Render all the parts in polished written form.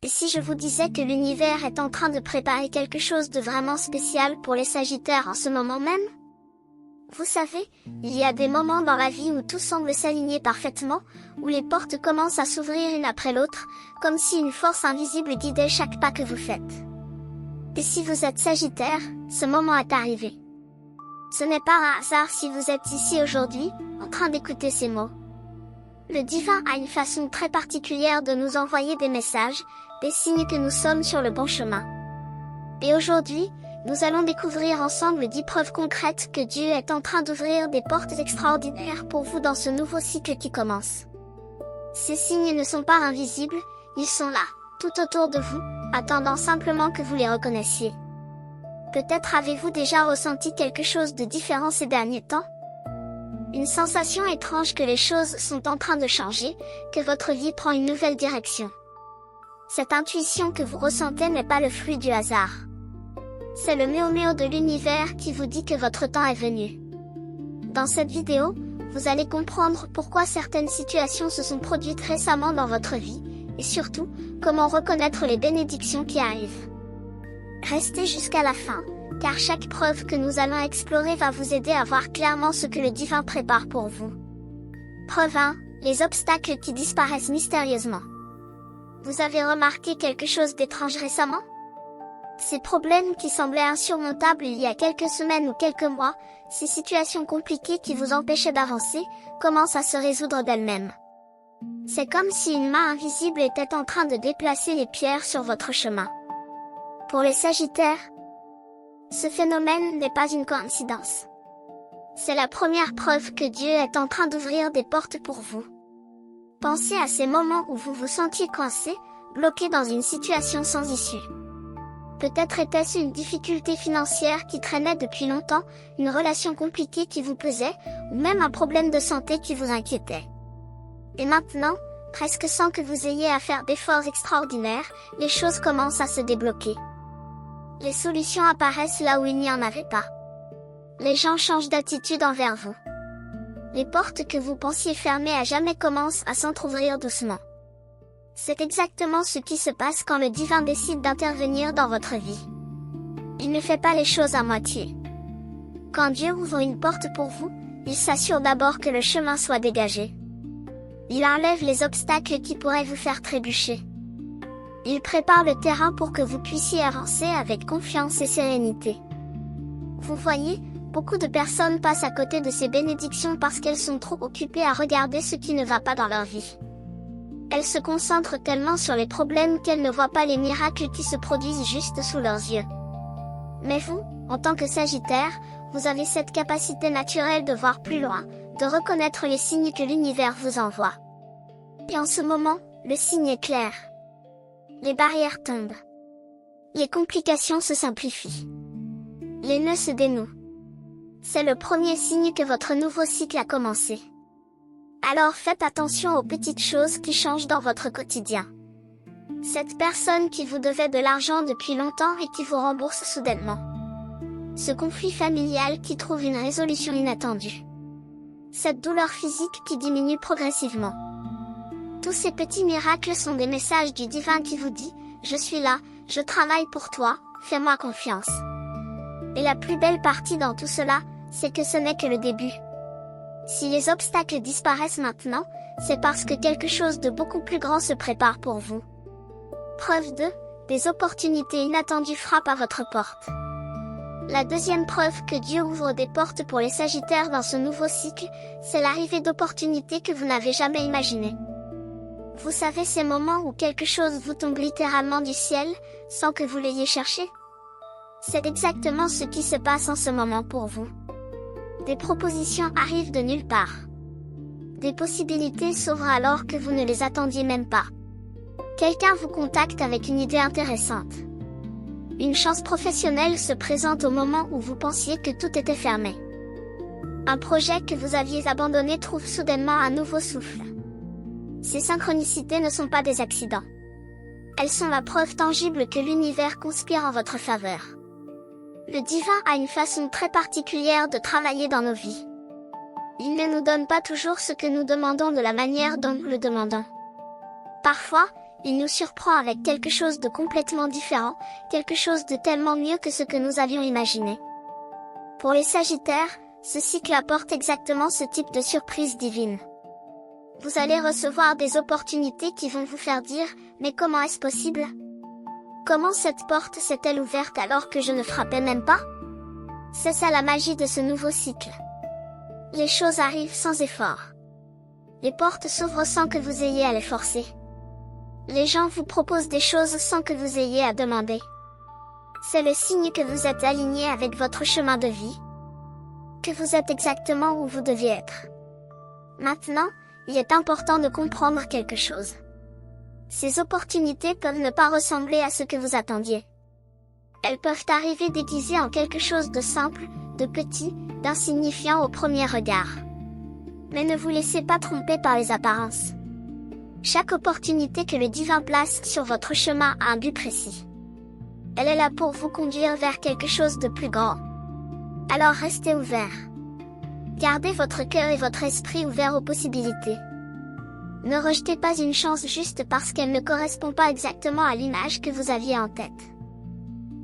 Et si je vous disais que l'univers est en train de préparer quelque chose de vraiment spécial pour les Sagittaires en ce moment même? Vous savez, il y a des moments dans la vie où tout semble s'aligner parfaitement, où les portes commencent à s'ouvrir une après l'autre, comme si une force invisible guidait chaque pas que vous faites. Et si vous êtes Sagittaire, ce moment est arrivé. Ce n'est pas un hasard si vous êtes ici aujourd'hui, en train d'écouter ces mots. Le divin a une façon très particulière de nous envoyer des messages, des signes que nous sommes sur le bon chemin. Et aujourd'hui, nous allons découvrir ensemble 10 preuves concrètes que Dieu est en train d'ouvrir des portes extraordinaires pour vous dans ce nouveau cycle qui commence. Ces signes ne sont pas invisibles, ils sont là, tout autour de vous, attendant simplement que vous les reconnaissiez. Peut-être avez-vous déjà ressenti quelque chose de différent ces derniers temps? Une sensation étrange que les choses sont en train de changer, que votre vie prend une nouvelle direction. Cette intuition que vous ressentez n'est pas le fruit du hasard. C'est le méo-méo de l'univers qui vous dit que votre temps est venu. Dans cette vidéo, vous allez comprendre pourquoi certaines situations se sont produites récemment dans votre vie, et surtout, comment reconnaître les bénédictions qui arrivent. Restez jusqu'à la fin, car chaque preuve que nous allons explorer va vous aider à voir clairement ce que le divin prépare pour vous. Preuve 1, les obstacles qui disparaissent mystérieusement. Vous avez remarqué quelque chose d'étrange récemment? Ces problèmes qui semblaient insurmontables il y a quelques semaines ou quelques mois, ces situations compliquées qui vous empêchaient d'avancer, commencent à se résoudre d'elles-mêmes. C'est comme si une main invisible était en train de déplacer les pierres sur votre chemin. Pour les Sagittaires, ce phénomène n'est pas une coïncidence. C'est la première preuve que Dieu est en train d'ouvrir des portes pour vous. Pensez à ces moments où vous vous sentiez coincé, bloqué dans une situation sans issue. Peut-être était-ce une difficulté financière qui traînait depuis longtemps, une relation compliquée qui vous pesait, ou même un problème de santé qui vous inquiétait. Et maintenant, presque sans que vous ayez à faire d'efforts extraordinaires, les choses commencent à se débloquer. Les solutions apparaissent là où il n'y en avait pas. Les gens changent d'attitude envers vous. Les portes que vous pensiez fermées à jamais commencent à s'entrouvrir doucement. C'est exactement ce qui se passe quand le divin décide d'intervenir dans votre vie. Il ne fait pas les choses à moitié. Quand Dieu ouvre une porte pour vous, il s'assure d'abord que le chemin soit dégagé. Il enlève les obstacles qui pourraient vous faire trébucher. Il prépare le terrain pour que vous puissiez avancer avec confiance et sérénité. Vous voyez, beaucoup de personnes passent à côté de ces bénédictions parce qu'elles sont trop occupées à regarder ce qui ne va pas dans leur vie. Elles se concentrent tellement sur les problèmes qu'elles ne voient pas les miracles qui se produisent juste sous leurs yeux. Mais vous, en tant que Sagittaire, vous avez cette capacité naturelle de voir plus loin, de reconnaître les signes que l'univers vous envoie. Et en ce moment, le signe est clair. Les barrières tombent. Les complications se simplifient. Les nœuds se dénouent. C'est le premier signe que votre nouveau cycle a commencé. Alors faites attention aux petites choses qui changent dans votre quotidien. Cette personne qui vous devait de l'argent depuis longtemps et qui vous rembourse soudainement. Ce conflit familial qui trouve une résolution inattendue. Cette douleur physique qui diminue progressivement. Tous ces petits miracles sont des messages du divin qui vous dit « Je suis là, je travaille pour toi, fais-moi confiance ». Et la plus belle partie dans tout cela, c'est que ce n'est que le début. Si les obstacles disparaissent maintenant, c'est parce que quelque chose de beaucoup plus grand se prépare pour vous. Preuve 2, des opportunités inattendues frappent à votre porte. La deuxième preuve que Dieu ouvre des portes pour les Sagittaires dans ce nouveau cycle, c'est l'arrivée d'opportunités que vous n'avez jamais imaginées. Vous savez ces moments où quelque chose vous tombe littéralement du ciel, sans que vous l'ayez cherché? C'est exactement ce qui se passe en ce moment pour vous. Des propositions arrivent de nulle part. Des possibilités s'ouvrent alors que vous ne les attendiez même pas. Quelqu'un vous contacte avec une idée intéressante. Une chance professionnelle se présente au moment où vous pensiez que tout était fermé. Un projet que vous aviez abandonné trouve soudainement un nouveau souffle. Ces synchronicités ne sont pas des accidents. Elles sont la preuve tangible que l'univers conspire en votre faveur. Le divin a une façon très particulière de travailler dans nos vies. Il ne nous donne pas toujours ce que nous demandons de la manière dont nous le demandons. Parfois, Il nous surprend avec quelque chose de complètement différent, quelque chose de tellement mieux que ce que nous avions imaginé. Pour les Sagittaires, ce cycle apporte exactement ce type de surprise divine. Vous allez recevoir des opportunités qui vont vous faire dire « Mais comment est-ce possible ? Comment cette porte s'est-elle ouverte alors que je ne frappais même pas ?» C'est ça la magie de ce nouveau cycle. Les choses arrivent sans effort. Les portes s'ouvrent sans que vous ayez à les forcer. Les gens vous proposent des choses sans que vous ayez à demander. C'est le signe que vous êtes aligné avec votre chemin de vie, que vous êtes exactement où vous deviez être. Maintenant, il est important de comprendre quelque chose. Ces opportunités peuvent ne pas ressembler à ce que vous attendiez. Elles peuvent arriver déguisées en quelque chose de simple, de petit, d'insignifiant au premier regard. Mais ne vous laissez pas tromper par les apparences. Chaque opportunité que le divin place sur votre chemin a un but précis. Elle est là pour vous conduire vers quelque chose de plus grand. Alors restez ouvert. Gardez votre cœur et votre esprit ouverts aux possibilités. Ne rejetez pas une chance juste parce qu'elle ne correspond pas exactement à l'image que vous aviez en tête.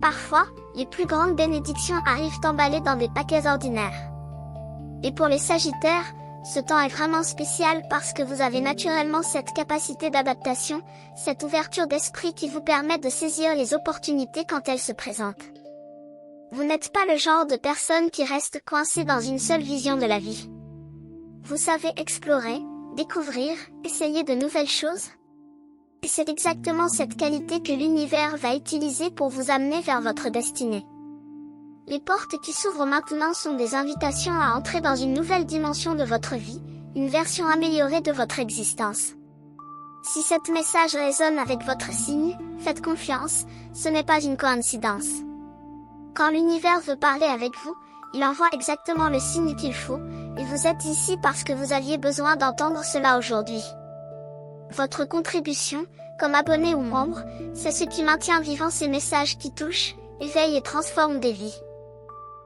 Parfois, les plus grandes bénédictions arrivent emballées dans des paquets ordinaires. Et pour les Sagittaires, ce temps est vraiment spécial parce que vous avez naturellement cette capacité d'adaptation, cette ouverture d'esprit qui vous permet de saisir les opportunités quand elles se présentent. Vous n'êtes pas le genre de personne qui reste coincée dans une seule vision de la vie. Vous savez explorer, découvrir, essayer de nouvelles choses. Et c'est exactement cette qualité que l'univers va utiliser pour vous amener vers votre destinée. Les portes qui s'ouvrent maintenant sont des invitations à entrer dans une nouvelle dimension de votre vie, une version améliorée de votre existence. Si cet message résonne avec votre signe, faites confiance, ce n'est pas une coïncidence. Quand l'univers veut parler avec vous, il envoie exactement le signe qu'il faut, et vous êtes ici parce que vous aviez besoin d'entendre cela aujourd'hui. Votre contribution, comme abonné ou membre, c'est ce qui maintient vivant ces messages qui touchent, éveillent et transforment des vies.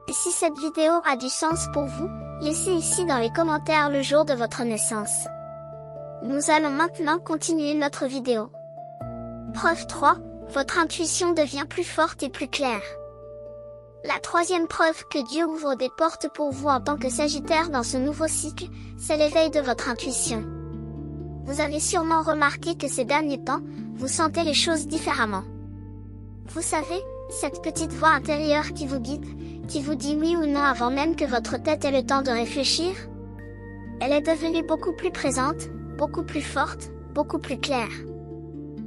Et si cette vidéo a du sens pour vous, laissez ici dans les commentaires le jour de votre naissance. Nous allons maintenant continuer notre vidéo. Preuve 3, votre intuition devient plus forte et plus claire. La troisième preuve que Dieu ouvre des portes pour vous en tant que Sagittaire dans ce nouveau cycle, c'est l'éveil de votre intuition. Vous avez sûrement remarqué que ces derniers temps, vous sentez les choses différemment. Vous savez, cette petite voix intérieure qui vous guide, qui vous dit oui ou non avant même que votre tête ait le temps de réfléchir. Elle est devenue beaucoup plus présente, beaucoup plus forte, beaucoup plus claire.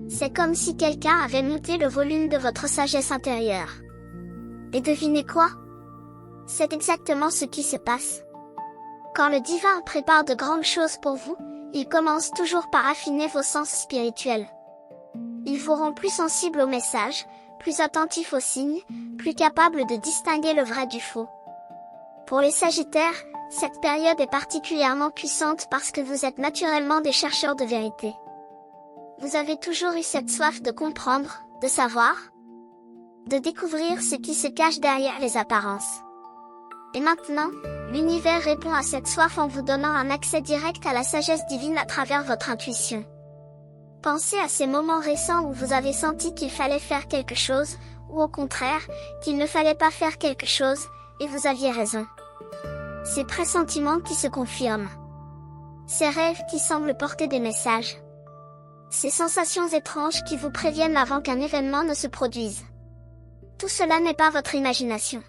C'est comme si quelqu'un avait monté le volume de votre sagesse intérieure. Et devinez quoi? C'est exactement ce qui se passe. Quand le divin prépare de grandes choses pour vous, il commence toujours par affiner vos sens spirituels. Il vous rend plus sensible aux messages, plus attentif aux signes, plus capable de distinguer le vrai du faux. Pour les Sagittaires, cette période est particulièrement puissante parce que vous êtes naturellement des chercheurs de vérité. Vous avez toujours eu cette soif de comprendre, de savoir, de découvrir ce qui se cache derrière les apparences. Et maintenant, l'univers répond à cette soif en vous donnant un accès direct à la sagesse divine à travers votre intuition. Pensez à ces moments récents où vous avez senti qu'il fallait faire quelque chose, ou au contraire, qu'il ne fallait pas faire quelque chose, et vous aviez raison. Ces pressentiments qui se confirment. Ces rêves qui semblent porter des messages. Ces sensations étranges qui vous préviennent avant qu'un événement ne se produise. Tout cela n'est pas votre imagination.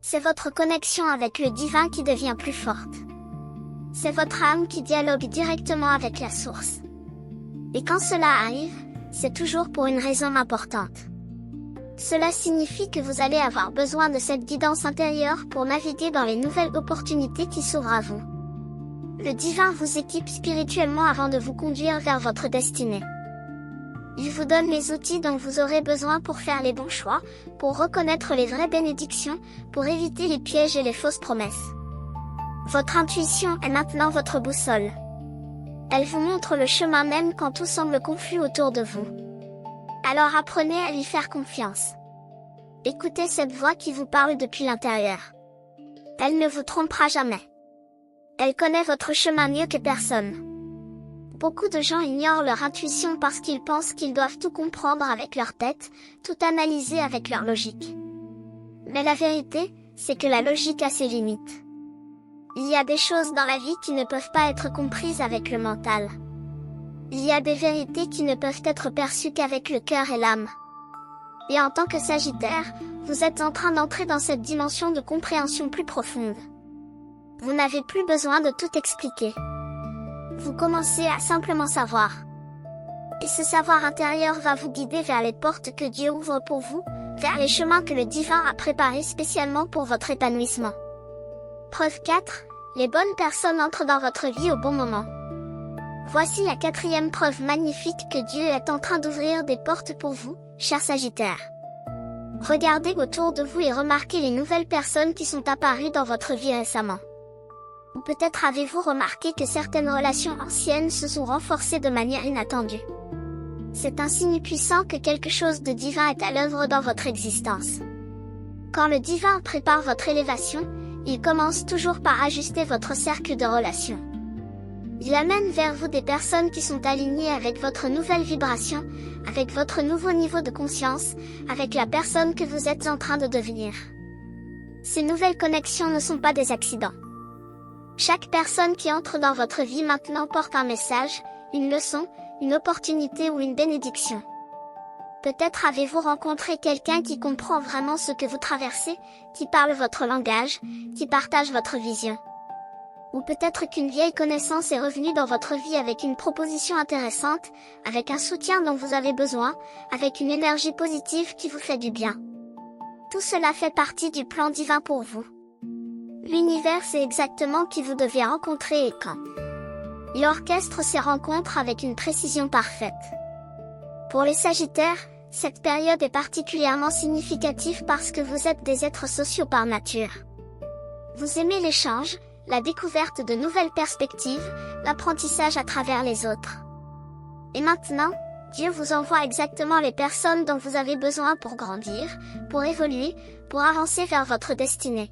C'est votre connexion avec le divin qui devient plus forte. C'est votre âme qui dialogue directement avec la source. Et quand cela arrive, c'est toujours pour une raison importante. Cela signifie que vous allez avoir besoin de cette guidance intérieure pour naviguer dans les nouvelles opportunités qui s'ouvrent à vous. Le divin vous équipe spirituellement avant de vous conduire vers votre destinée. Il vous donne les outils dont vous aurez besoin pour faire les bons choix, pour reconnaître les vraies bénédictions, pour éviter les pièges et les fausses promesses. Votre intuition est maintenant votre boussole. Elle vous montre le chemin même quand tout semble confus autour de vous. Alors apprenez à lui faire confiance. Écoutez cette voix qui vous parle depuis l'intérieur. Elle ne vous trompera jamais. Elle connaît votre chemin mieux que personne. Beaucoup de gens ignorent leur intuition parce qu'ils pensent qu'ils doivent tout comprendre avec leur tête, tout analyser avec leur logique. Mais la vérité, c'est que la logique a ses limites. Il y a des choses dans la vie qui ne peuvent pas être comprises avec le mental. Il y a des vérités qui ne peuvent être perçues qu'avec le cœur et l'âme. Et en tant que Sagittaire, vous êtes en train d'entrer dans cette dimension de compréhension plus profonde. Vous n'avez plus besoin de tout expliquer. Vous commencez à simplement savoir. Et ce savoir intérieur va vous guider vers les portes que Dieu ouvre pour vous, vers les chemins que le divin a préparés spécialement pour votre épanouissement. Preuve 4. Les bonnes personnes entrent dans votre vie au bon moment. Voici la 4e preuve magnifique que Dieu est en train d'ouvrir des portes pour vous, cher Sagittaire. Regardez autour de vous et remarquez les nouvelles personnes qui sont apparues dans votre vie récemment. Ou peut-être avez-vous remarqué que certaines relations anciennes se sont renforcées de manière inattendue. C'est un signe puissant que quelque chose de divin est à l'œuvre dans votre existence. Quand le divin prépare votre élévation, il commence toujours par ajuster votre cercle de relations. Il amène vers vous des personnes qui sont alignées avec votre nouvelle vibration, avec votre nouveau niveau de conscience, avec la personne que vous êtes en train de devenir. Ces nouvelles connexions ne sont pas des accidents. Chaque personne qui entre dans votre vie maintenant porte un message, une leçon, une opportunité ou une bénédiction. Peut-être avez-vous rencontré quelqu'un qui comprend vraiment ce que vous traversez, qui parle votre langage, qui partage votre vision. Ou peut-être qu'une vieille connaissance est revenue dans votre vie avec une proposition intéressante, avec un soutien dont vous avez besoin, avec une énergie positive qui vous fait du bien. Tout cela fait partie du plan divin pour vous. L'univers sait exactement qui vous devez rencontrer et quand. Il orchestre ces rencontres avec une précision parfaite. Pour les Sagittaires, cette période est particulièrement significative parce que vous êtes des êtres sociaux par nature. Vous aimez l'échange, la découverte de nouvelles perspectives, l'apprentissage à travers les autres. Et maintenant, Dieu vous envoie exactement les personnes dont vous avez besoin pour grandir, pour évoluer, pour avancer vers votre destinée.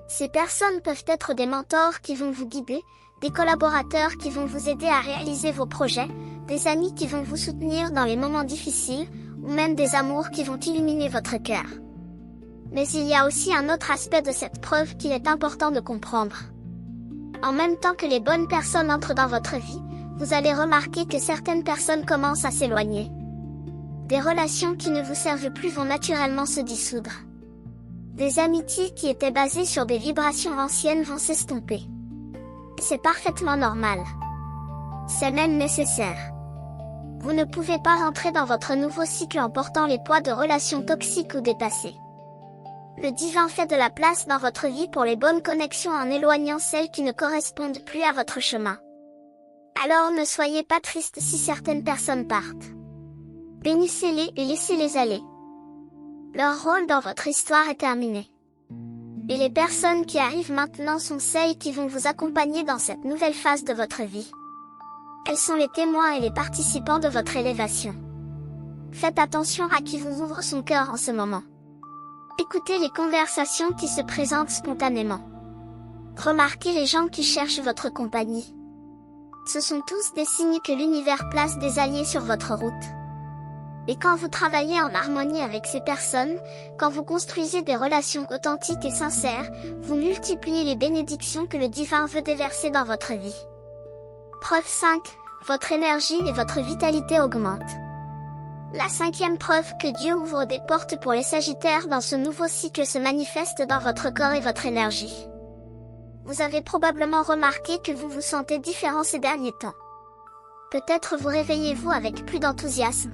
Ces personnes peuvent être des mentors qui vont vous guider, des collaborateurs qui vont vous aider à réaliser vos projets, des amis qui vont vous soutenir dans les moments difficiles, ou même des amours qui vont illuminer votre cœur. Mais il y a aussi un autre aspect de cette preuve qu'il est important de comprendre. En même temps que les bonnes personnes entrent dans votre vie, vous allez remarquer que certaines personnes commencent à s'éloigner. Des relations qui ne vous servent plus vont naturellement se dissoudre. Des amitiés qui étaient basées sur des vibrations anciennes vont s'estomper. C'est parfaitement normal. C'est même nécessaire. Vous ne pouvez pas rentrer dans votre nouveau cycle en portant les poids de relations toxiques ou dépassées. Le divin fait de la place dans votre vie pour les bonnes connexions en éloignant celles qui ne correspondent plus à votre chemin. Alors ne soyez pas triste si certaines personnes partent. Bénissez-les et laissez-les aller. Leur rôle dans votre histoire est terminé. Et les personnes qui arrivent maintenant sont celles qui vont vous accompagner dans cette nouvelle phase de votre vie. Elles sont les témoins et les participants de votre élévation. Faites attention à qui vous ouvre son cœur en ce moment. Écoutez les conversations qui se présentent spontanément. Remarquez les gens qui cherchent votre compagnie. Ce sont tous des signes que l'univers place des alliés sur votre route. Et quand vous travaillez en harmonie avec ces personnes, quand vous construisez des relations authentiques et sincères, vous multipliez les bénédictions que le divin veut déverser dans votre vie. Preuve 5. Votre énergie et votre vitalité augmentent. La 5e preuve que Dieu ouvre des portes pour les Sagittaires dans ce nouveau cycle se manifeste dans votre corps et votre énergie. Vous avez probablement remarqué que vous vous sentez différent ces derniers temps. Peut-être vous réveillez-vous avec plus d'enthousiasme,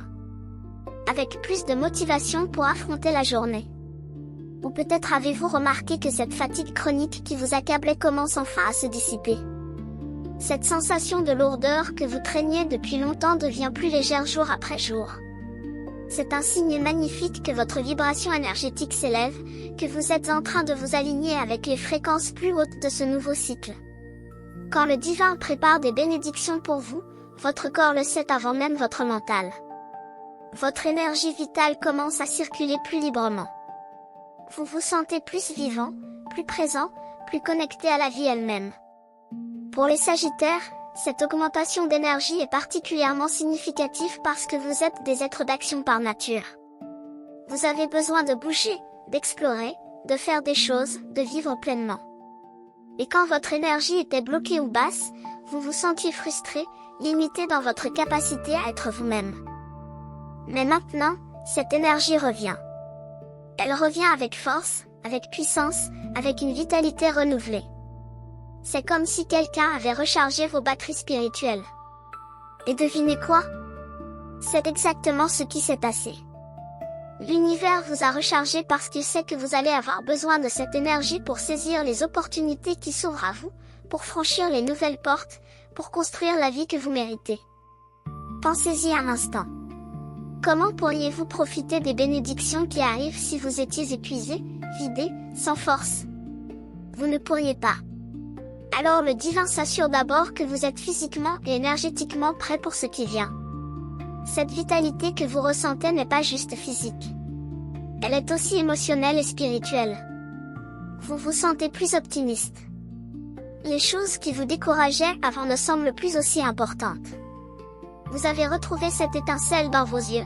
avec plus de motivation pour affronter la journée. Ou peut-être avez-vous remarqué que cette fatigue chronique qui vous accablait commence enfin à se dissiper. Cette sensation de lourdeur que vous traîniez depuis longtemps devient plus légère jour après jour. C'est un signe magnifique que votre vibration énergétique s'élève, que vous êtes en train de vous aligner avec les fréquences plus hautes de ce nouveau cycle. Quand le divin prépare des bénédictions pour vous, votre corps le sait avant même votre mental. Votre énergie vitale commence à circuler plus librement. Vous vous sentez plus vivant, plus présent, plus connecté à la vie elle-même. Pour les Sagittaires, Cette augmentation d'énergie est particulièrement significative parce que vous êtes des êtres d'action par nature. Vous avez besoin de bouger, d'explorer, de faire des choses, de vivre pleinement. Et quand votre énergie était bloquée ou basse, vous vous sentiez frustré, limité dans votre capacité à être vous-même. Mais maintenant, cette énergie revient. Elle revient avec force, avec puissance, avec une vitalité renouvelée. C'est comme si quelqu'un avait rechargé vos batteries spirituelles. Et devinez quoi? C'est exactement ce qui s'est passé. L'univers vous a rechargé parce qu'il sait que vous allez avoir besoin de cette énergie pour saisir les opportunités qui s'ouvrent à vous, pour franchir les nouvelles portes, pour construire la vie que vous méritez. Pensez-y un instant. Comment pourriez-vous profiter des bénédictions qui arrivent si vous étiez épuisé, vidé, sans force? Vous ne pourriez pas. Alors le divin s'assure d'abord que vous êtes physiquement et énergétiquement prêt pour ce qui vient. Cette vitalité que vous ressentez n'est pas juste physique. Elle est aussi émotionnelle et spirituelle. Vous vous sentez plus optimiste. Les choses qui vous décourageaient avant ne semblent plus aussi importantes. Vous avez retrouvé cette étincelle dans vos yeux.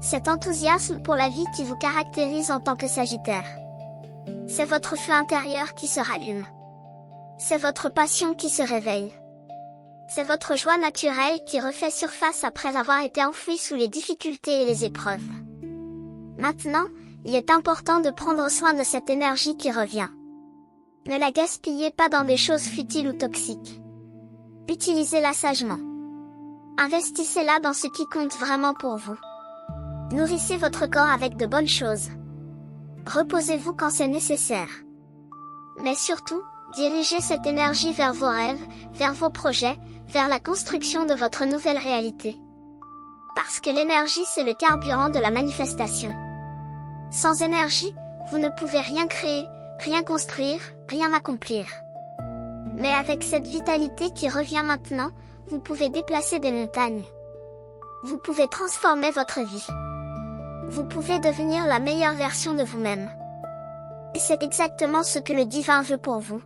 Cet enthousiasme pour la vie qui vous caractérise en tant que Sagittaire. C'est votre feu intérieur qui se rallume. C'est votre passion qui se réveille. C'est votre joie naturelle qui refait surface après avoir été enfouie sous les difficultés et les épreuves. Maintenant, il est important de prendre soin de cette énergie qui revient. Ne la gaspillez pas dans des choses futiles ou toxiques. Utilisez-la sagement. Investissez-la dans ce qui compte vraiment pour vous. Nourrissez votre corps avec de bonnes choses. Reposez-vous quand c'est nécessaire. Mais surtout, dirigez cette énergie vers vos rêves, vers vos projets, vers la construction de votre nouvelle réalité. Parce que l'énergie c'est le carburant de la manifestation. Sans énergie, vous ne pouvez rien créer, rien construire, rien accomplir. Mais avec cette vitalité qui revient maintenant, vous pouvez déplacer des montagnes. Vous pouvez transformer votre vie. Vous pouvez devenir la meilleure version de vous-même. Et c'est exactement ce que le divin veut pour vous.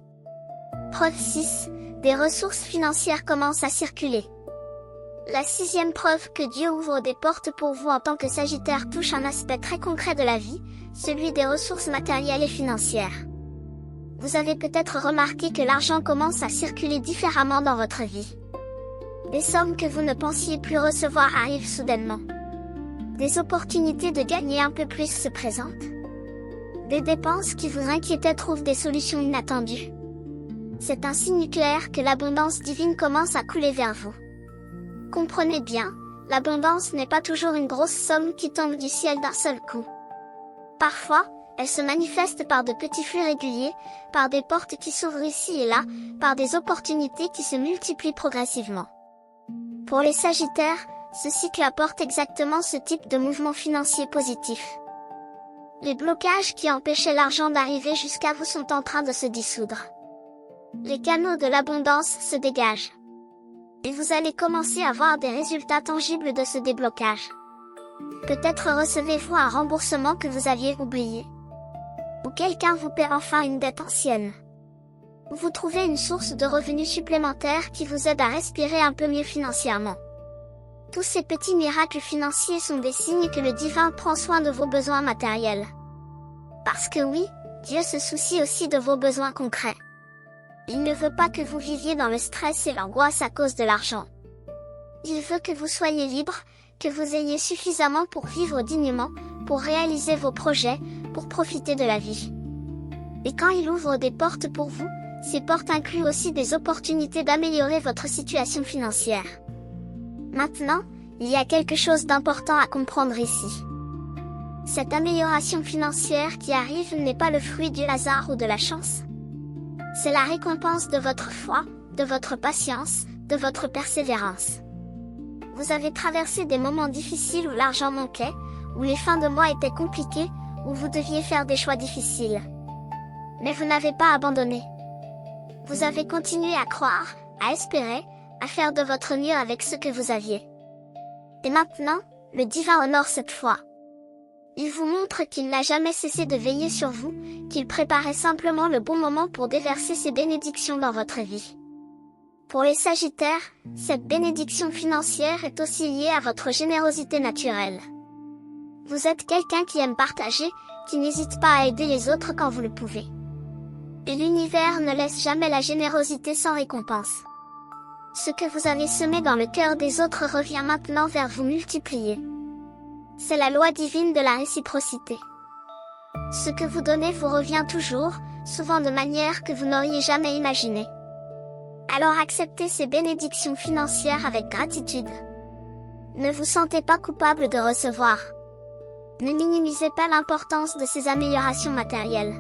Preuve 6. Des ressources financières commencent à circuler. La 6e preuve que Dieu ouvre des portes pour vous en tant que Sagittaire touche un aspect très concret de la vie, celui des ressources matérielles et financières. Vous avez peut-être remarqué que l'argent commence à circuler différemment dans votre vie. Des sommes que vous ne pensiez plus recevoir arrivent soudainement. Des opportunités de gagner un peu plus se présentent. Des dépenses qui vous inquiétaient trouvent des solutions inattendues. C'est un signe clair que l'abondance divine commence à couler vers vous. Comprenez bien, l'abondance n'est pas toujours une grosse somme qui tombe du ciel d'un seul coup. Parfois, elle se manifeste par de petits flux réguliers, par des portes qui s'ouvrent ici et là, par des opportunités qui se multiplient progressivement. Pour les Sagittaires, ce cycle apporte exactement ce type de mouvement financier positif. Les blocages qui empêchaient l'argent d'arriver jusqu'à vous sont en train de se dissoudre. Les canaux de l'abondance se dégagent. Et vous allez commencer à voir des résultats tangibles de ce déblocage. Peut-être recevez-vous un remboursement que vous aviez oublié. Ou quelqu'un vous paie enfin une dette ancienne. Ou vous trouvez une source de revenus supplémentaires qui vous aide à respirer un peu mieux financièrement. Tous ces petits miracles financiers sont des signes que le divin prend soin de vos besoins matériels. Parce que oui, Dieu se soucie aussi de vos besoins concrets. Il ne veut pas que vous viviez dans le stress et l'angoisse à cause de l'argent. Il veut que vous soyez libre, que vous ayez suffisamment pour vivre dignement, pour réaliser vos projets, pour profiter de la vie. Et quand il ouvre des portes pour vous, ces portes incluent aussi des opportunités d'améliorer votre situation financière. Maintenant, il y a quelque chose d'important à comprendre ici. Cette amélioration financière qui arrive n'est pas le fruit du hasard ou de la chance. C'est la récompense de votre foi, de votre patience, de votre persévérance. Vous avez traversé des moments difficiles où l'argent manquait, où les fins de mois étaient compliquées, où vous deviez faire des choix difficiles. Mais vous n'avez pas abandonné. Vous avez continué à croire, à espérer, à faire de votre mieux avec ce que vous aviez. Et maintenant, le divin honore cette foi. Il vous montre qu'il n'a jamais cessé de veiller sur vous, qu'il préparait simplement le bon moment pour déverser ses bénédictions dans votre vie. Pour les Sagittaires, cette bénédiction financière est aussi liée à votre générosité naturelle. Vous êtes quelqu'un qui aime partager, qui n'hésite pas à aider les autres quand vous le pouvez. Et l'univers ne laisse jamais la générosité sans récompense. Ce que vous avez semé dans le cœur des autres revient maintenant vers vous multiplier. C'est la loi divine de la réciprocité. Ce que vous donnez vous revient toujours, souvent de manière que vous n'auriez jamais imaginée. Alors acceptez ces bénédictions financières avec gratitude. Ne vous sentez pas coupable de recevoir. Ne minimisez pas l'importance de ces améliorations matérielles.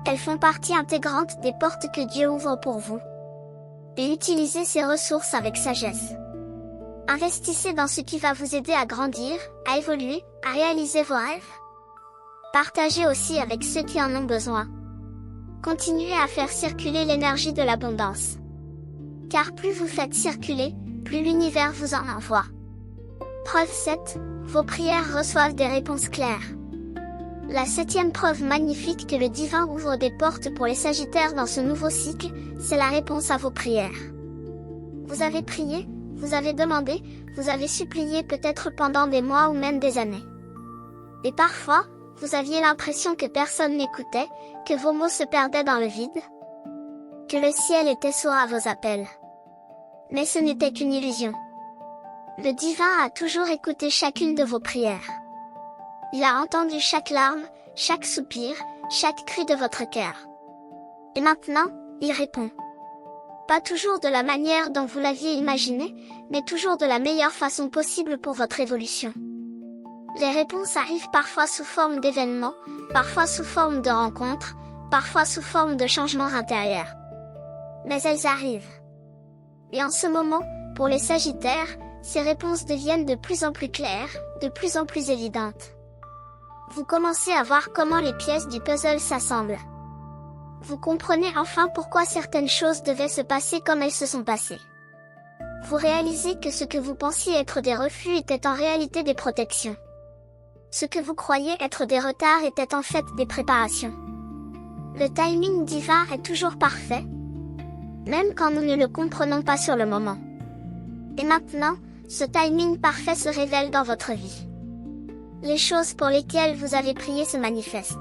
Elles font partie intégrante des portes que Dieu ouvre pour vous. Et utilisez ces ressources avec sagesse. Investissez dans ce qui va vous aider à grandir, à évoluer, à réaliser vos rêves. Partagez aussi avec ceux qui en ont besoin. Continuez à faire circuler l'énergie de l'abondance. Car plus vous faites circuler, plus l'univers vous en envoie. Preuve 7. Vos prières reçoivent des réponses claires. La 7e preuve magnifique que le divin ouvre des portes pour les Sagittaires dans ce nouveau cycle, c'est la réponse à vos prières. Vous avez prié, vous avez demandé, vous avez supplié peut-être pendant des mois ou même des années. Et parfois, vous aviez l'impression que personne n'écoutait, que vos mots se perdaient dans le vide, que le ciel était sourd à vos appels. Mais ce n'était qu'une illusion. Le divin a toujours écouté chacune de vos prières. Il a entendu chaque larme, chaque soupir, chaque cri de votre cœur. Et maintenant, il répond. Pas toujours de la manière dont vous l'aviez imaginé, mais toujours de la meilleure façon possible pour votre évolution. Les réponses arrivent parfois sous forme d'événements, parfois sous forme de rencontres, parfois sous forme de changements intérieurs. Mais elles arrivent. Et en ce moment, pour les Sagittaires, ces réponses deviennent de plus en plus claires, de plus en plus évidentes. Vous commencez à voir comment les pièces du puzzle s'assemblent. Vous comprenez enfin pourquoi certaines choses devaient se passer comme elles se sont passées. Vous réalisez que ce que vous pensiez être des refus était en réalité des protections. Ce que vous croyez être des retards était en fait des préparations. Le timing divin est toujours parfait, même quand nous ne le comprenons pas sur le moment. Et maintenant, ce timing parfait se révèle dans votre vie. Les choses pour lesquelles vous avez prié se manifestent.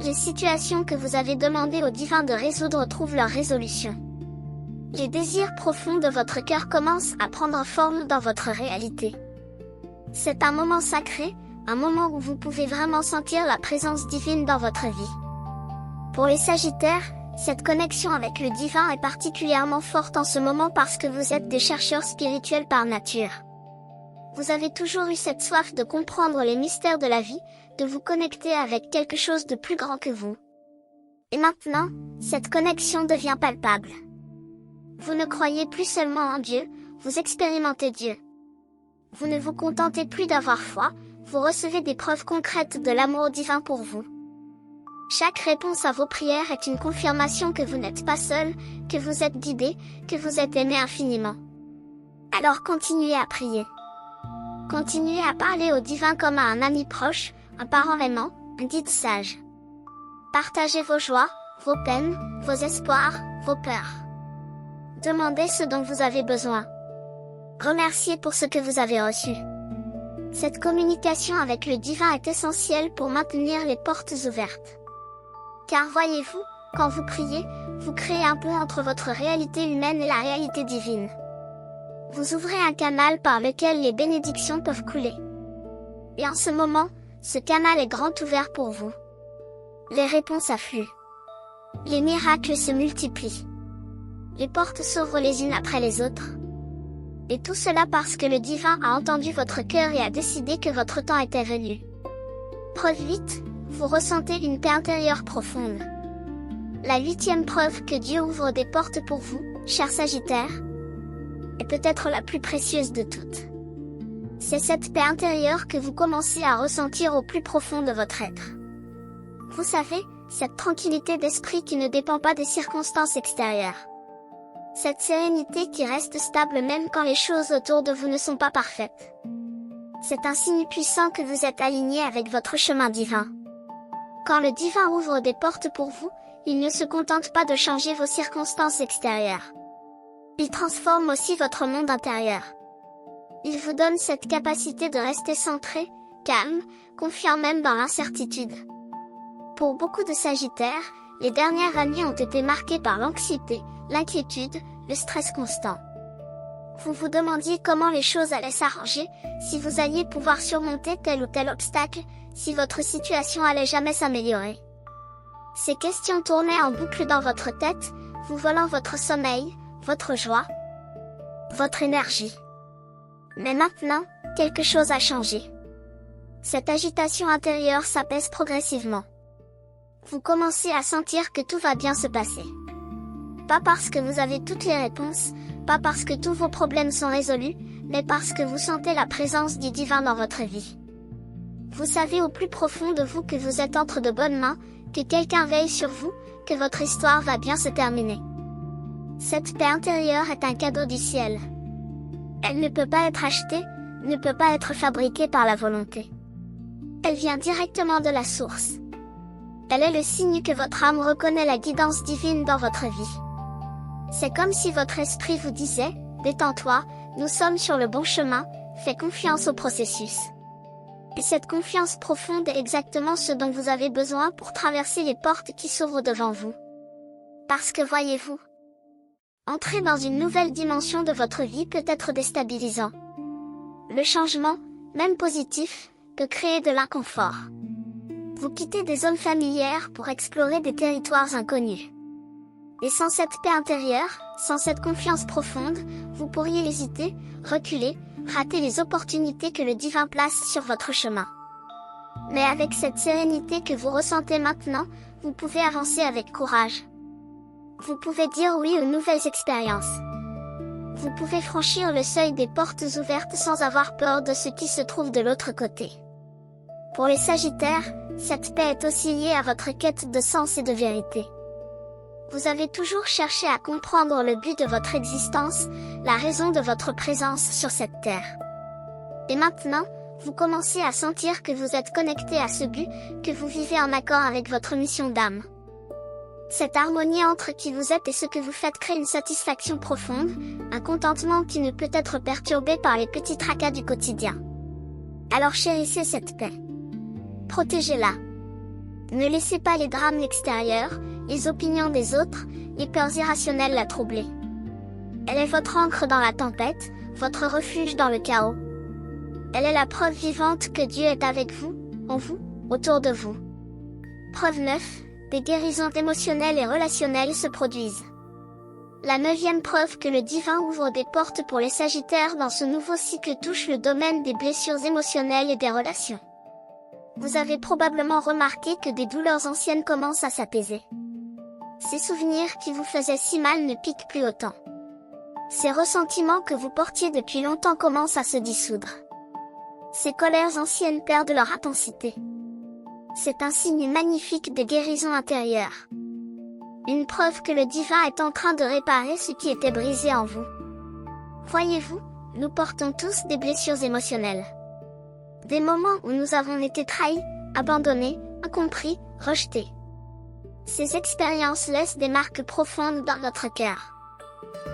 Les situations que vous avez demandé au divin de résoudre trouvent leur résolution. Les désirs profonds de votre cœur commencent à prendre forme dans votre réalité. C'est un moment sacré, un moment où vous pouvez vraiment sentir la présence divine dans votre vie. Pour les Sagittaires, cette connexion avec le divin est particulièrement forte en ce moment parce que vous êtes des chercheurs spirituels par nature. Vous avez toujours eu cette soif de comprendre les mystères de la vie, de vous connecter avec quelque chose de plus grand que vous. Et maintenant, cette connexion devient palpable. Vous ne croyez plus seulement en Dieu, vous expérimentez Dieu. Vous ne vous contentez plus d'avoir foi, vous recevez des preuves concrètes de l'amour divin pour vous. Chaque réponse à vos prières est une confirmation que vous n'êtes pas seul, que vous êtes guidé, que vous êtes aimé infiniment. Alors continuez à prier. Continuez à parler au divin comme à un ami proche, un parent aimant, un guide sage. Partagez vos joies, vos peines, vos espoirs, vos peurs. Demandez ce dont vous avez besoin. Remerciez pour ce que vous avez reçu. Cette communication avec le divin est essentielle pour maintenir les portes ouvertes. Car voyez-vous, quand vous priez, vous créez un pont entre votre réalité humaine et la réalité divine. Vous ouvrez un canal par lequel les bénédictions peuvent couler. Et en ce moment, ce canal est grand ouvert pour vous. Les réponses affluent. Les miracles se multiplient. Les portes s'ouvrent les unes après les autres. Et tout cela parce que le divin a entendu votre cœur et a décidé que votre temps était venu. Preuve 8, vous ressentez une paix intérieure profonde. La 8e preuve que Dieu ouvre des portes pour vous, chers Sagittaires, est peut-être la plus précieuse de toutes. C'est cette paix intérieure que vous commencez à ressentir au plus profond de votre être. Vous savez, cette tranquillité d'esprit qui ne dépend pas des circonstances extérieures. Cette sérénité qui reste stable même quand les choses autour de vous ne sont pas parfaites. C'est un signe puissant que vous êtes aligné avec votre chemin divin. Quand le divin ouvre des portes pour vous, il ne se contente pas de changer vos circonstances extérieures. Il transforme aussi votre monde intérieur. Il vous donne cette capacité de rester centré, calme, confiant même dans l'incertitude. Pour beaucoup de Sagittaires, les dernières années ont été marquées par l'anxiété, l'inquiétude, le stress constant. Vous vous demandiez comment les choses allaient s'arranger, si vous alliez pouvoir surmonter tel ou tel obstacle, si votre situation allait jamais s'améliorer. Ces questions tournaient en boucle dans votre tête, vous volant votre sommeil, votre joie, votre énergie. Mais maintenant, quelque chose a changé. Cette agitation intérieure s'apaise progressivement. Vous commencez à sentir que tout va bien se passer. Pas parce que vous avez toutes les réponses, pas parce que tous vos problèmes sont résolus, mais parce que vous sentez la présence du divin dans votre vie. Vous savez au plus profond de vous que vous êtes entre de bonnes mains, que quelqu'un veille sur vous, que votre histoire va bien se terminer. Cette paix intérieure est un cadeau du ciel. Elle ne peut pas être achetée, ne peut pas être fabriquée par la volonté. Elle vient directement de la source. Elle est le signe que votre âme reconnaît la guidance divine dans votre vie. C'est comme si votre esprit vous disait, détends-toi, nous sommes sur le bon chemin, fais confiance au processus. Et cette confiance profonde est exactement ce dont vous avez besoin pour traverser les portes qui s'ouvrent devant vous. Parce que voyez-vous, entrer dans une nouvelle dimension de votre vie peut être déstabilisant. Le changement, même positif, peut créer de l'inconfort. Vous quittez des zones familières pour explorer des territoires inconnus. Et sans cette paix intérieure, sans cette confiance profonde, vous pourriez hésiter, reculer, rater les opportunités que le divin place sur votre chemin. Mais avec cette sérénité que vous ressentez maintenant, vous pouvez avancer avec courage. Vous pouvez dire oui aux nouvelles expériences. Vous pouvez franchir le seuil des portes ouvertes sans avoir peur de ce qui se trouve de l'autre côté. Pour les Sagittaires, cette paix est aussi liée à votre quête de sens et de vérité. Vous avez toujours cherché à comprendre le but de votre existence, la raison de votre présence sur cette terre. Et maintenant, vous commencez à sentir que vous êtes connecté à ce but, que vous vivez en accord avec votre mission d'âme. Cette harmonie entre qui vous êtes et ce que vous faites crée une satisfaction profonde, un contentement qui ne peut être perturbé par les petits tracas du quotidien. Alors chérissez cette paix. Protégez-la. Ne laissez pas les drames extérieurs, les opinions des autres, les peurs irrationnelles la troubler. Elle est votre ancre dans la tempête, votre refuge dans le chaos. Elle est la preuve vivante que Dieu est avec vous, en vous, autour de vous. Preuve 9, des guérisons émotionnelles et relationnelles se produisent. La 9e preuve que le divin ouvre des portes pour les Sagittaires dans ce nouveau cycle touche le domaine des blessures émotionnelles et des relations. Vous avez probablement remarqué que des douleurs anciennes commencent à s'apaiser. Ces souvenirs qui vous faisaient si mal ne piquent plus autant. Ces ressentiments que vous portiez depuis longtemps commencent à se dissoudre. Ces colères anciennes perdent leur intensité. C'est un signe magnifique de guérison intérieure. Une preuve que le divin est en train de réparer ce qui était brisé en vous. Voyez-vous, nous portons tous des blessures émotionnelles. Des moments où nous avons été trahis, abandonnés, incompris, rejetés. Ces expériences laissent des marques profondes dans notre cœur.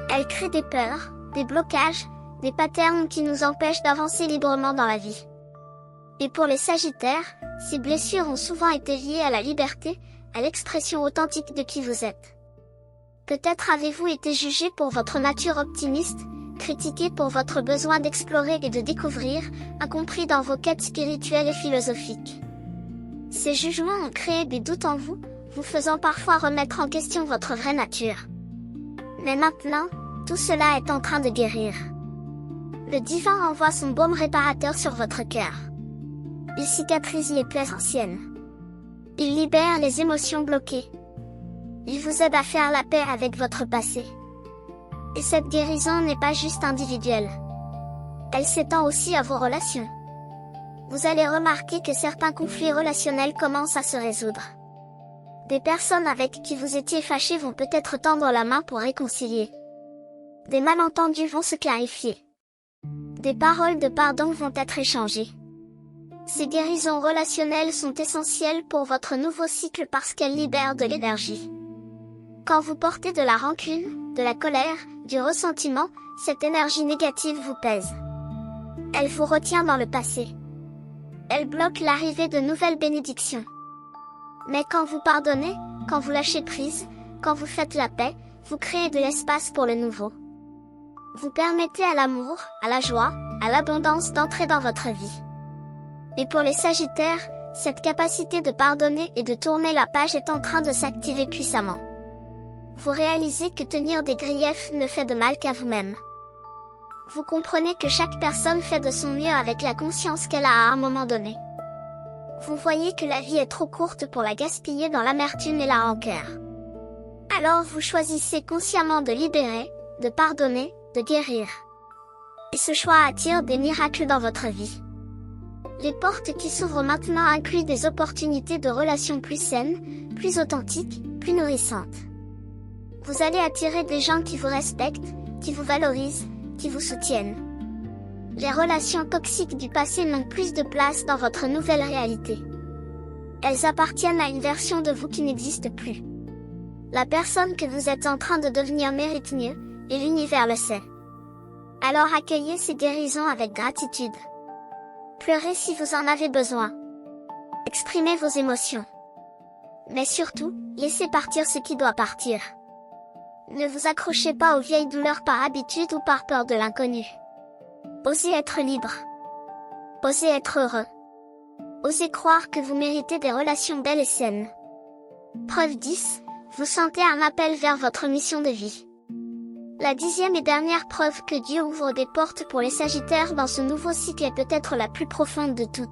Elles créent des peurs, des blocages, des patterns qui nous empêchent d'avancer librement dans la vie. Et pour les Sagittaires, ces blessures ont souvent été liées à la liberté, à l'expression authentique de qui vous êtes. Peut-être avez-vous été jugé pour votre nature optimiste, critiqué pour votre besoin d'explorer et de découvrir, incompris dans vos quêtes spirituelles et philosophiques. Ces jugements ont créé des doutes en vous, vous faisant parfois remettre en question votre vraie nature. Mais maintenant, tout cela est en train de guérir. Le divin envoie son baume réparateur sur votre cœur. Il cicatrise les plaies anciennes. Il libère les émotions bloquées. Il vous aide à faire la paix avec votre passé. Et cette guérison n'est pas juste individuelle. Elle s'étend aussi à vos relations. Vous allez remarquer que certains conflits relationnels commencent à se résoudre. Des personnes avec qui vous étiez fâchés vont peut-être tendre la main pour réconcilier. Des malentendus vont se clarifier. Des paroles de pardon vont être échangées. Ces guérisons relationnelles sont essentielles pour votre nouveau cycle parce qu'elles libèrent de l'énergie. Quand vous portez de la rancune, de la colère, du ressentiment, cette énergie négative vous pèse. Elle vous retient dans le passé. Elle bloque l'arrivée de nouvelles bénédictions. Mais quand vous pardonnez, quand vous lâchez prise, quand vous faites la paix, vous créez de l'espace pour le nouveau. Vous permettez à l'amour, à la joie, à l'abondance d'entrer dans votre vie. Et pour les Sagittaires, cette capacité de pardonner et de tourner la page est en train de s'activer puissamment. Vous réalisez que tenir des griefs ne fait de mal qu'à vous-même. Vous comprenez que chaque personne fait de son mieux avec la conscience qu'elle a à un moment donné. Vous voyez que la vie est trop courte pour la gaspiller dans l'amertume et la rancœur. Alors vous choisissez consciemment de libérer, de pardonner, de guérir. Et ce choix attire des miracles dans votre vie. Les portes qui s'ouvrent maintenant incluent des opportunités de relations plus saines, plus authentiques, plus nourrissantes. Vous allez attirer des gens qui vous respectent, qui vous valorisent, qui vous soutiennent. Les relations toxiques du passé n'ont plus de place dans votre nouvelle réalité. Elles appartiennent à une version de vous qui n'existe plus. La personne que vous êtes en train de devenir mérite mieux, et l'univers le sait. Alors accueillez ces guérisons avec gratitude. Pleurez si vous en avez besoin. Exprimez vos émotions. Mais surtout, laissez partir ce qui doit partir. Ne vous accrochez pas aux vieilles douleurs par habitude ou par peur de l'inconnu. Osez être libre. Osez être heureux. Osez croire que vous méritez des relations belles et saines. Preuve 10, vous sentez un appel vers votre mission de vie. La 10e et dernière preuve que Dieu ouvre des portes pour les Sagittaires dans ce nouveau cycle est peut-être la plus profonde de toutes.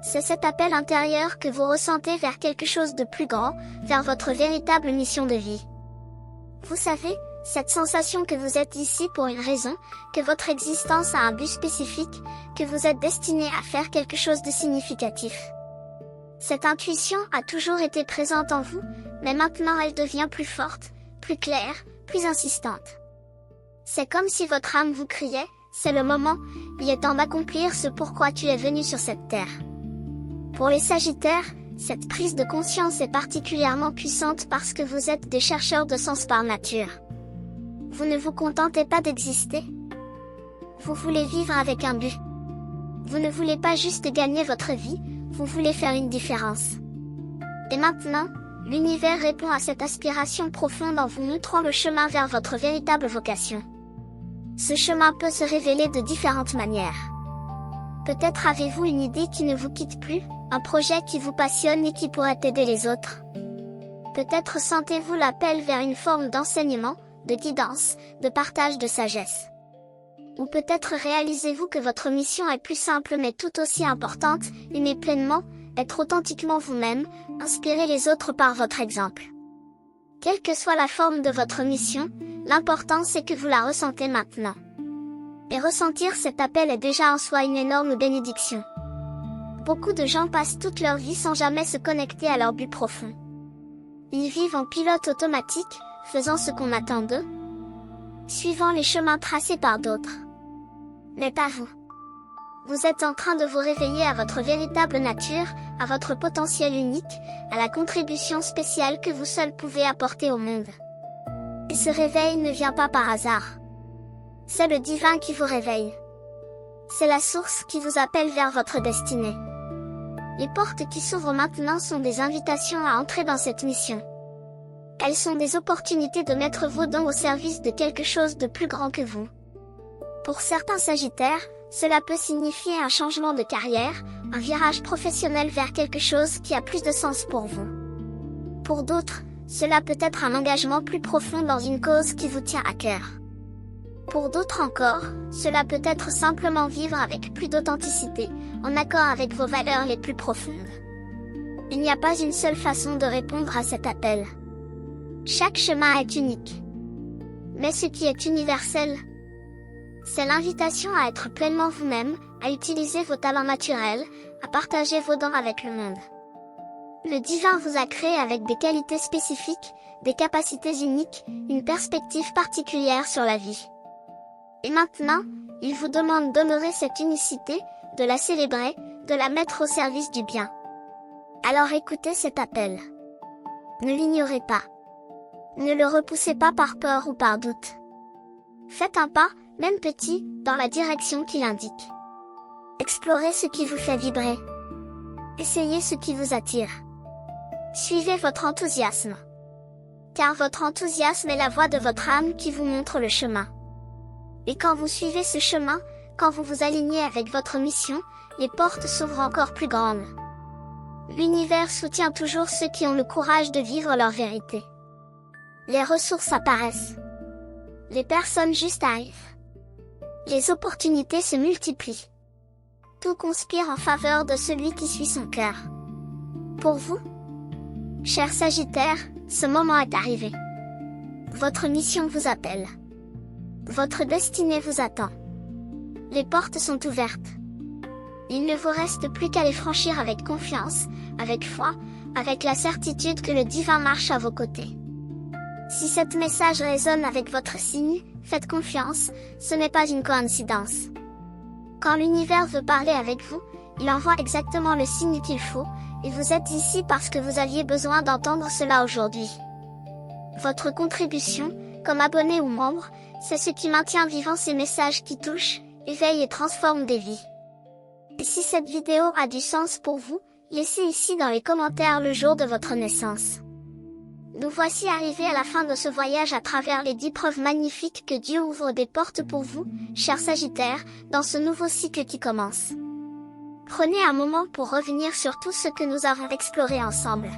C'est cet appel intérieur que vous ressentez vers quelque chose de plus grand, vers votre véritable mission de vie. Vous savez, cette sensation que vous êtes ici pour une raison, que votre existence a un but spécifique, que vous êtes destiné à faire quelque chose de significatif. Cette intuition a toujours été présente en vous, mais maintenant elle devient plus forte, plus claire, plus insistante. C'est comme si votre âme vous criait, c'est le moment, il est temps d'accomplir ce pourquoi tu es venu sur cette terre. Pour les Sagittaires, cette prise de conscience est particulièrement puissante parce que vous êtes des chercheurs de sens par nature. Vous ne vous contentez pas d'exister. Vous voulez vivre avec un but. Vous ne voulez pas juste gagner votre vie, vous voulez faire une différence. Et maintenant, l'univers répond à cette aspiration profonde en vous montrant le chemin vers votre véritable vocation. Ce chemin peut se révéler de différentes manières. Peut-être avez-vous une idée qui ne vous quitte plus, un projet qui vous passionne et qui pourrait aider les autres. Peut-être sentez-vous l'appel vers une forme d'enseignement, de guidance, de partage de sagesse. Ou peut-être réalisez-vous que votre mission est plus simple mais tout aussi importante, aimer pleinement, être authentiquement vous-même, inspirer les autres par votre exemple. Quelle que soit la forme de votre mission, l'important c'est que vous la ressentez maintenant. Et ressentir cet appel est déjà en soi une énorme bénédiction. Beaucoup de gens passent toute leur vie sans jamais se connecter à leur but profond. Ils vivent en pilote automatique, faisant ce qu'on attend d'eux, suivant les chemins tracés par d'autres. Mais pas vous. Vous êtes en train de vous réveiller à votre véritable nature, à votre potentiel unique, à la contribution spéciale que vous seul pouvez apporter au monde. Et ce réveil ne vient pas par hasard. C'est le divin qui vous réveille. C'est la source qui vous appelle vers votre destinée. Les portes qui s'ouvrent maintenant sont des invitations à entrer dans cette mission. Elles sont des opportunités de mettre vos dons au service de quelque chose de plus grand que vous. Pour certains Sagittaires, cela peut signifier un changement de carrière, un virage professionnel vers quelque chose qui a plus de sens pour vous. Pour d'autres, cela peut être un engagement plus profond dans une cause qui vous tient à cœur. Pour d'autres encore, cela peut être simplement vivre avec plus d'authenticité, en accord avec vos valeurs les plus profondes. Il n'y a pas une seule façon de répondre à cet appel. Chaque chemin est unique. Mais ce qui est universel, c'est l'invitation à être pleinement vous-même, à utiliser vos talents naturels, à partager vos dons avec le monde. Le divin vous a créé avec des qualités spécifiques, des capacités uniques, une perspective particulière sur la vie. Et maintenant, il vous demande d'honorer cette unicité, de la célébrer, de la mettre au service du bien. Alors écoutez cet appel. Ne l'ignorez pas. Ne le repoussez pas par peur ou par doute. Faites un pas, même petit, dans la direction qu'il indique. Explorez ce qui vous fait vibrer. Essayez ce qui vous attire. Suivez votre enthousiasme. Car votre enthousiasme est la voix de votre âme qui vous montre le chemin. Et quand vous suivez ce chemin, quand vous vous alignez avec votre mission, les portes s'ouvrent encore plus grandes. L'univers soutient toujours ceux qui ont le courage de vivre leur vérité. Les ressources apparaissent. Les personnes justes arrivent. Les opportunités se multiplient. Tout conspire en faveur de celui qui suit son cœur. Pour vous, cher Sagittaire, ce moment est arrivé. Votre mission vous appelle. Votre destinée vous attend. Les portes sont ouvertes. Il ne vous reste plus qu'à les franchir avec confiance, avec foi, avec la certitude que le divin marche à vos côtés. Si cet message résonne avec votre signe, faites confiance, ce n'est pas une coïncidence. Quand l'univers veut parler avec vous, il envoie exactement le signe qu'il faut, et vous êtes ici parce que vous aviez besoin d'entendre cela aujourd'hui. Votre contribution, comme abonné ou membre, c'est ce qui maintient vivant ces messages qui touchent, éveillent et transforment des vies. Et si cette vidéo a du sens pour vous, laissez ici dans les commentaires le jour de votre naissance. Nous voici arrivés à la fin de ce voyage à travers les 10 preuves magnifiques que Dieu ouvre des portes pour vous, chers Sagittaires, dans ce nouveau cycle qui commence. Prenez un moment pour revenir sur tout ce que nous avons exploré ensemble.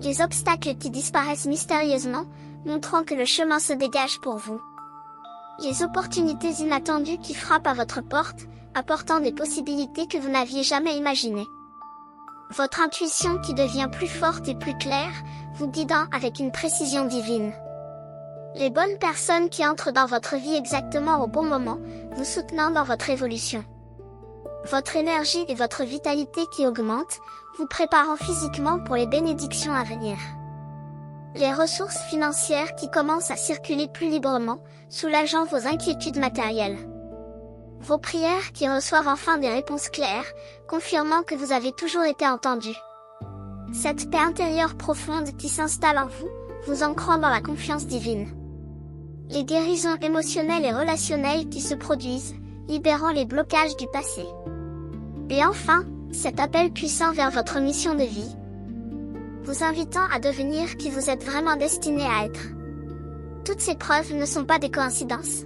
Les obstacles qui disparaissent mystérieusement, montrant que le chemin se dégage pour vous. Les opportunités inattendues qui frappent à votre porte, apportant des possibilités que vous n'aviez jamais imaginées. Votre intuition qui devient plus forte et plus claire, vous guidant avec une précision divine. Les bonnes personnes qui entrent dans votre vie exactement au bon moment, vous soutenant dans votre évolution. Votre énergie et votre vitalité qui augmentent, vous préparant physiquement pour les bénédictions à venir. Les ressources financières qui commencent à circuler plus librement, soulageant vos inquiétudes matérielles. Vos prières qui reçoivent enfin des réponses claires, confirmant que vous avez toujours été entendu. Cette paix intérieure profonde qui s'installe en vous, vous ancrant dans la confiance divine. Les guérisons émotionnelles et relationnelles qui se produisent, libérant les blocages du passé. Et enfin, cet appel puissant vers votre mission de vie, vous invitant à devenir qui vous êtes vraiment destiné à être. Toutes ces preuves ne sont pas des coïncidences.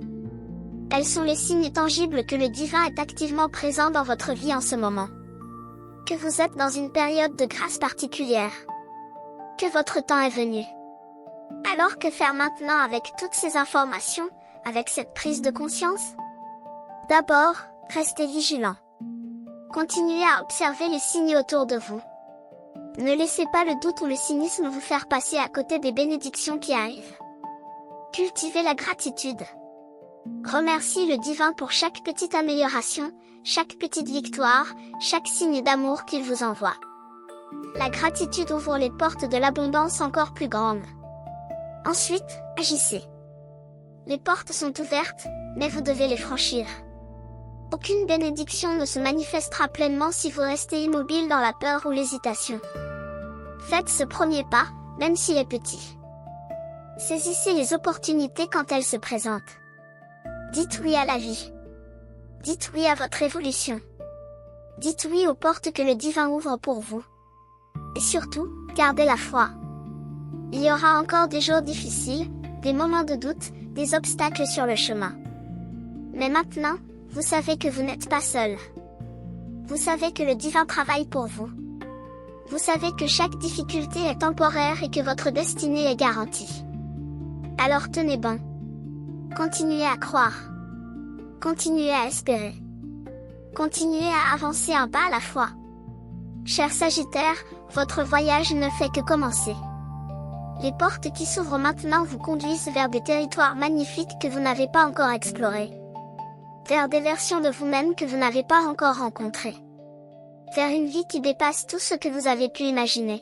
Elles sont les signes tangibles que le divin est activement présent dans votre vie en ce moment. Que vous êtes dans une période de grâce particulière. Que votre temps est venu. Alors que faire maintenant avec toutes ces informations, avec cette prise de conscience? D'abord, restez vigilant. Continuez à observer les signes autour de vous. Ne laissez pas le doute ou le cynisme vous faire passer à côté des bénédictions qui arrivent. Cultivez la gratitude. Remerciez le divin pour chaque petite amélioration, chaque petite victoire, chaque signe d'amour qu'il vous envoie. La gratitude ouvre les portes de l'abondance encore plus grandes. Ensuite, agissez. Les portes sont ouvertes, mais vous devez les franchir. Aucune bénédiction ne se manifestera pleinement si vous restez immobile dans la peur ou l'hésitation. Faites ce premier pas, même s'il est petit. Saisissez les opportunités quand elles se présentent. Dites oui à la vie. Dites oui à votre évolution. Dites oui aux portes que le divin ouvre pour vous. Et surtout, gardez la foi. Il y aura encore des jours difficiles, des moments de doute, des obstacles sur le chemin. Mais maintenant, vous savez que vous n'êtes pas seul. Vous savez que le divin travaille pour vous. Vous savez que chaque difficulté est temporaire et que votre destinée est garantie. Alors tenez bon. Continuez à croire. Continuez à espérer. Continuez à avancer un pas à la fois. Cher Sagittaire, votre voyage ne fait que commencer. Les portes qui s'ouvrent maintenant vous conduisent vers des territoires magnifiques que vous n'avez pas encore explorés. Vers des versions de vous-même que vous n'avez pas encore rencontrées. Vers une vie qui dépasse tout ce que vous avez pu imaginer.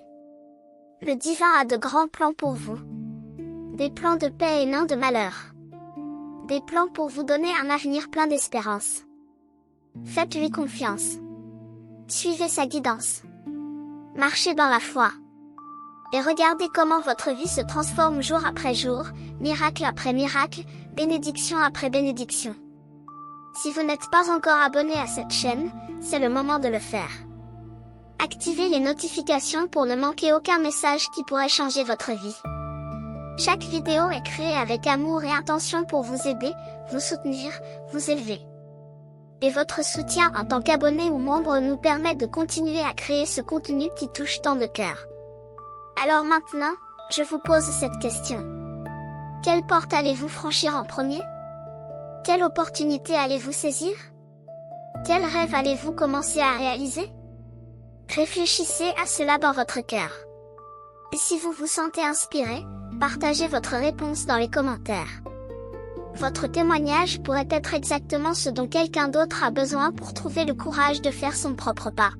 Le divin a de grands plans pour vous. Des plans de paix et non de malheur. Des plans pour vous donner un avenir plein d'espérance. Faites-lui confiance. Suivez sa guidance. Marchez dans la foi. Et regardez comment votre vie se transforme jour après jour, miracle après miracle, bénédiction après bénédiction. Si vous n'êtes pas encore abonné à cette chaîne, c'est le moment de le faire. Activez les notifications pour ne manquer aucun message qui pourrait changer votre vie. Chaque vidéo est créée avec amour et intention pour vous aider, vous soutenir, vous élever. Et votre soutien en tant qu'abonné ou membre nous permet de continuer à créer ce contenu qui touche tant de cœurs. Alors maintenant, je vous pose cette question. Quelle porte allez-vous franchir en premier? Quelle opportunité allez-vous saisir? Quel rêve allez-vous commencer à réaliser? Réfléchissez à cela dans votre cœur. Et si vous vous sentez inspiré, partagez votre réponse dans les commentaires. Votre témoignage pourrait être exactement ce dont quelqu'un d'autre a besoin pour trouver le courage de faire son propre pas.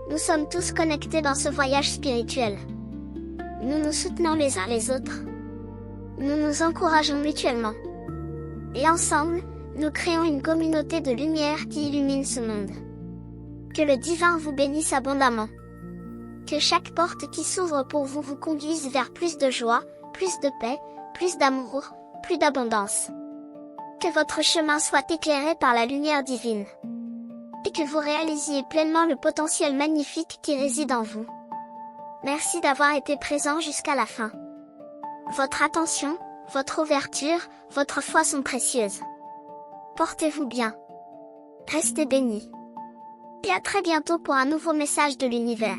Nous sommes tous connectés dans ce voyage spirituel. Nous nous soutenons les uns les autres. Nous nous encourageons mutuellement. Et ensemble, nous créons une communauté de lumière qui illumine ce monde. Que le divin vous bénisse abondamment. Que chaque porte qui s'ouvre pour vous vous conduise vers plus de joie, plus de paix, plus d'amour, plus d'abondance. Que votre chemin soit éclairé par la lumière divine. Et que vous réalisiez pleinement le potentiel magnifique qui réside en vous. Merci d'avoir été présent jusqu'à la fin. Votre attention, votre ouverture, votre foi sont précieuses. Portez-vous bien. Restez bénis. Et à très bientôt pour un nouveau message de l'univers.